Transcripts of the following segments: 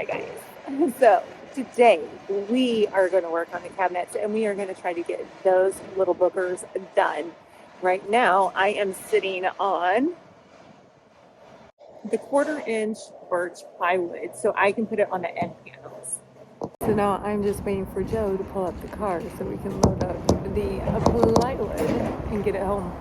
Hi guys. So today we are going to work on the cabinets and we are going to try to get those little bookers done. Right now I am sitting on the 1/4 inch birch plywood so I can put it on the end panels. So now I'm just waiting for Joe to pull up the car so we can load up the plywood and get it home.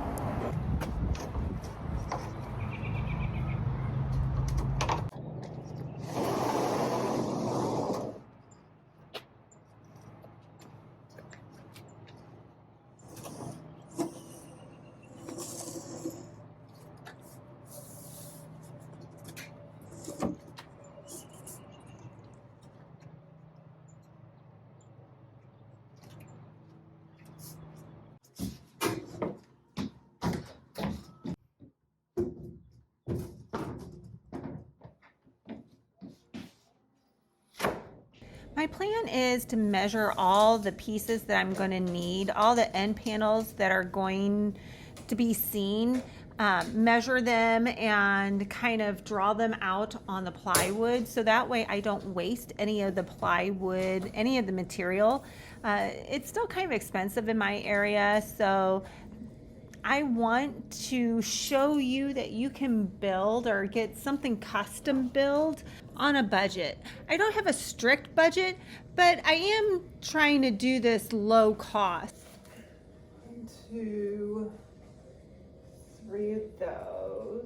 My plan is to measure all the pieces that I'm going to need, all the end panels that are going to be seen, measure them and kind of draw them out on the plywood so that way I don't waste any of the plywood, any of the material. It's still kind of expensive in my area, so I want to show you that you can build or get something custom built on a budget. I don't have a strict budget, but I am trying to do this low cost. 1, 2, 3 of those.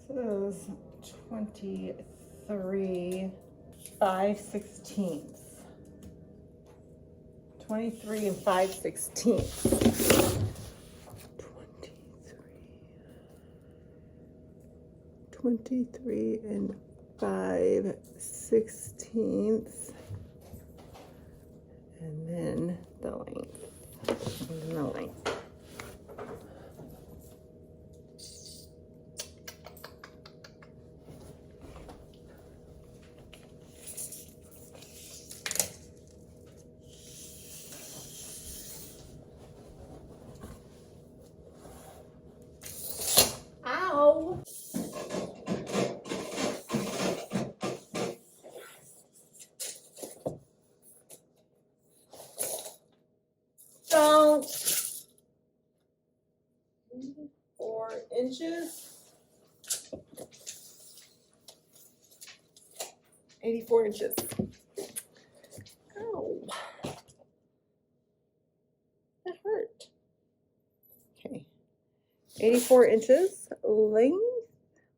So those 23 5/16. 23 and 5/16. 23 and 5/16, and then the length. And the length. Ow! Don't. 4 inches. 84 inches. Ow. That hurt. Okay. 84 inches length.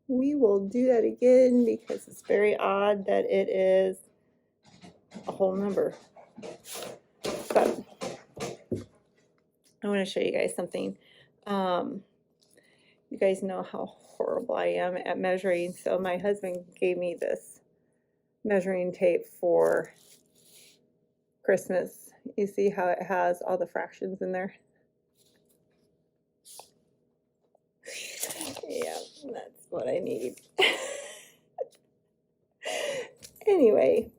We will do that again because it's very odd that it is a whole number. But I want to show you guys something. You guys know how horrible I am at measuring, so my husband gave me this measuring tape for Christmas. You see how it has all the fractions in there? Yeah, that's what I need. Anyway,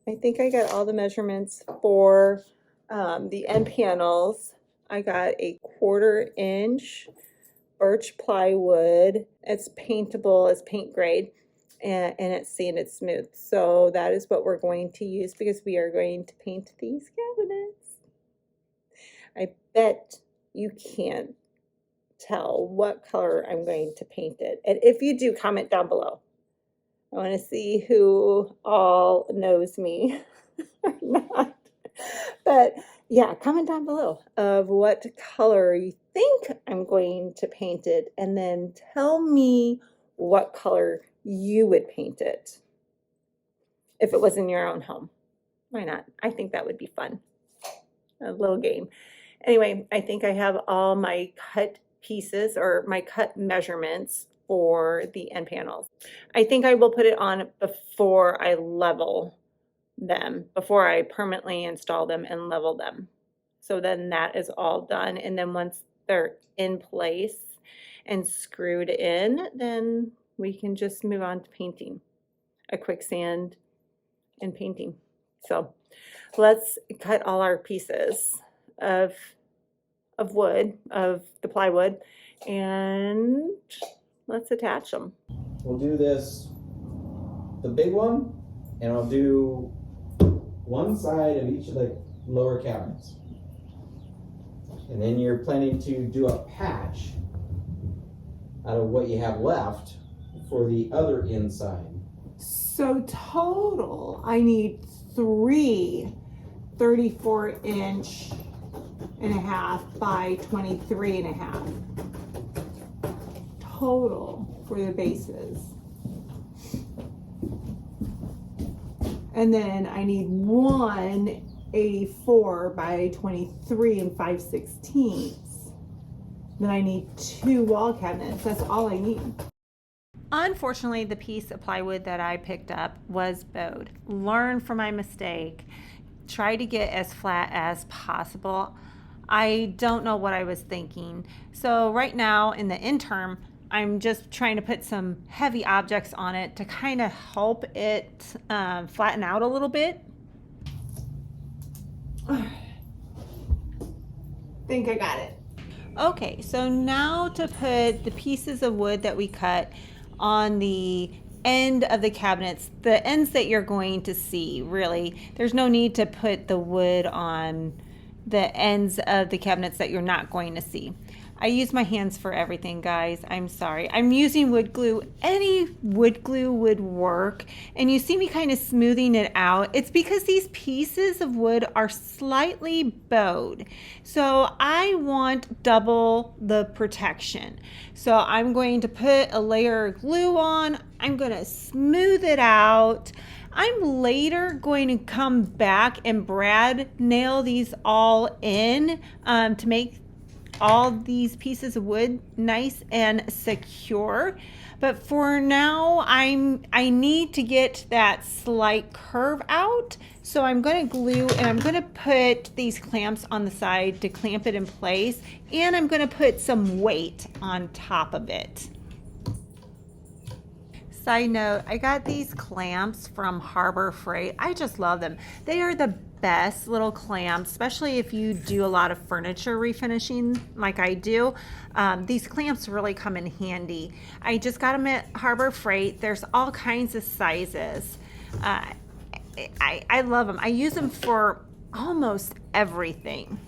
I think I got all the measurements for the end panels. I got a 1/4 inch birch plywood. It's paintable, it's paint grade, and it's sanded smooth. So that is what we're going to use because we are going to paint these cabinets. I bet you can't tell what color I'm going to paint it. And if you do, comment down below. I want to see who all knows me or not. But yeah, comment down below of what color you think I'm going to paint it, and then tell me what color you would paint it if it was in your own home. Why not? I think that would be fun. A little game. Anyway, I think I have all my cut pieces or my cut measurements for the end panels. I think I will put it on before I level them, before I permanently install them and level them. So then that is all done. And then once they're in place and screwed in, then we can just move on to painting, a quick sand and painting. So let's cut all our pieces of wood, of the plywood, and let's attach them. We'll do this, the big one, and I'll do one side of each of the lower cabinets. And then you're planning to do a patch out of what you have left for the other inside. So total, I need 3 34-inch and a half by 23 and a half total for the bases. And then I need 1 84 by 23 and 5/16. Then I need 2 wall cabinets. That's all I need. Unfortunately, the piece of plywood that I picked up was bowed. Learn from my mistake. Try to get as flat as possible. I don't know what I was thinking. So right now in the interim, I'm just trying to put some heavy objects on it to kind of help it flatten out a little bit. Think I got it. Okay, so now to put the pieces of wood that we cut on the end of the cabinets, the ends that you're going to see, really. There's no need to put the wood on the ends of the cabinets that you're not going to see. I use my hands for everything, guys. I'm sorry. I'm using wood glue. Any wood glue would work. And you see me kind of smoothing it out. It's because these pieces of wood are slightly bowed. So I want double the protection. So I'm going to put a layer of glue on. I'm going to smooth it out. I'm later going to come back and brad nail these all in to make all these pieces of wood nice and secure. But for now, I need to get that slight curve out. So I'm going to glue and I'm going to put these clamps on the side to clamp it in place. And I'm going to put some weight on top of it. Side note, I got these clamps from Harbor Freight. I just love them. They are the best little clamps, especially if you do a lot of furniture refinishing like I do. These clamps really come in handy. I just got them at Harbor Freight. There's all kinds of sizes. I love them. I use them for almost everything.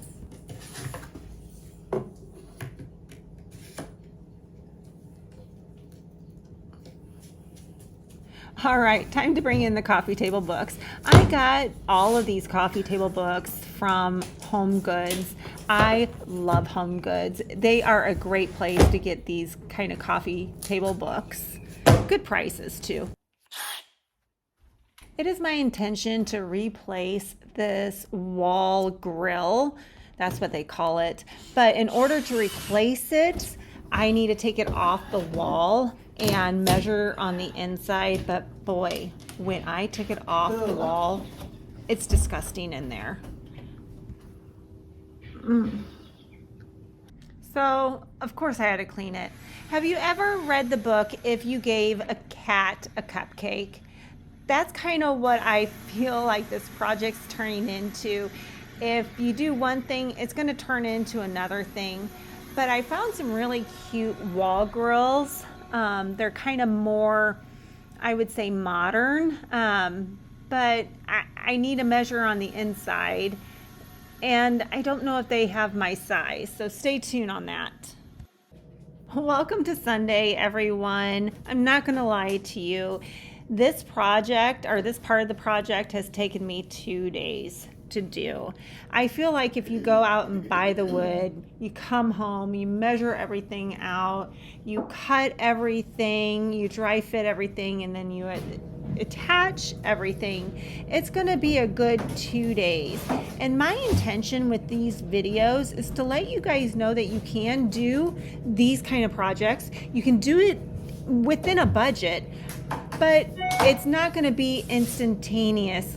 All right, time to bring in the coffee table books. I got all of these coffee table books from Home Goods. I love Home Goods. They are a great place to get these kind of coffee table books. Good prices too. It is my intention to replace this wall grill. That's what they call it. But in order to replace it, I need to take it off the wall and measure on the inside. But boy, when I took it off the wall, it's disgusting in there. So, of course I had to clean it. Have you ever read the book, If You Gave a Cat a Cupcake? That's kind of what I feel like this project's turning into. If you do one thing, it's going to turn into another thing. But I found some really cute wall grills. They're kind of more, I would say, modern. But I need a measure on the inside. And I don't know if they have my size. So stay tuned on that. Welcome to Sunday, everyone. I'm not going to lie to you. This project, or this part of the project, has taken me 2 days to do. I feel like if you go out and buy the wood, you come home, you measure everything out, you cut everything, you dry fit everything, and then you attach everything, it's going to be a good 2 days. And my intention with these videos is to let you guys know that you can do these kind of projects. You can do it within a budget, but it's not going to be instantaneous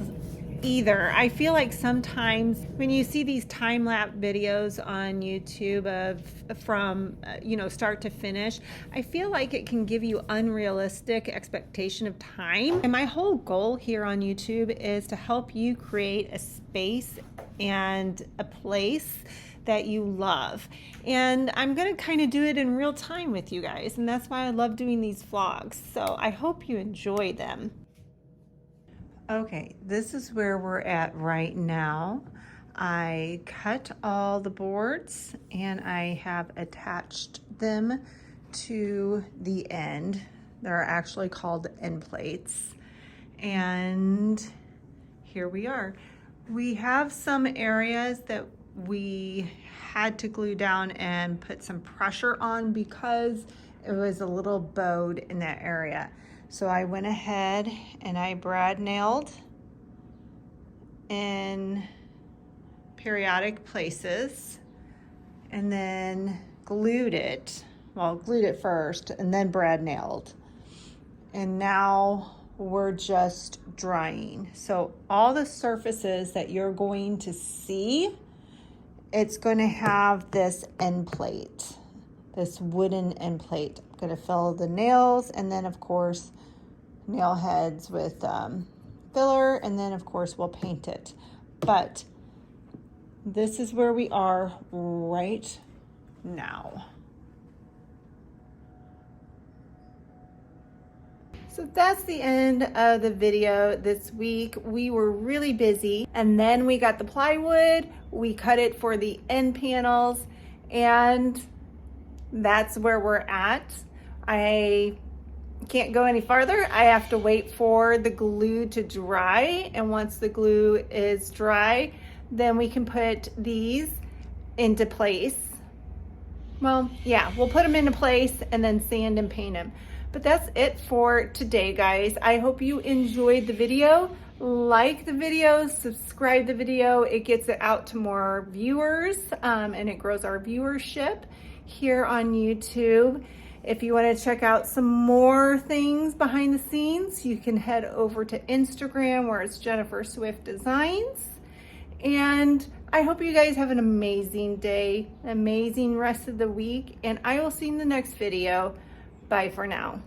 either. I feel like sometimes when you see these time-lapse videos on YouTube from start to finish, I feel like it can give you unrealistic expectation of time. And my whole goal here on YouTube is to help you create a space and a place that you love. And I'm gonna kind of do it in real time with you guys, and that's why I love doing these vlogs. So I hope you enjoy them. Okay, this is where we're at right now. I cut all the boards and I have attached them to the end. They're actually called end plates. And here we are. We have some areas that we had to glue down and put some pressure on because it was a little bowed in that area. So I went ahead and I brad nailed in periodic places and then glued it. Well, glued it first and then brad nailed. And now we're just drying. So all the surfaces that you're going to see, it's going to have this end plate, this wooden end plate. I'm going to fill the nails and then of course nail heads with filler, and then of course we'll paint it. But this is where we are right now. So that's the end of the video this week. We were really busy, and then we got the plywood, we cut it for the end panels, and that's where we're at. I can't go any farther. I have to wait for the glue to dry, and once the glue is dry, then we can put these into place. Well, yeah, we'll put them into place and then sand and paint them. But that's it for today, guys. I hope you enjoyed the video. Like the video, subscribe the video. It gets it out to more viewers, and it grows our viewership here on YouTube. If you want to check out some more things behind the scenes, you can head over to Instagram where it's Jennifer Swift Designs. And I hope you guys have an amazing day, amazing rest of the week, and I will see you in the next video. Bye for now.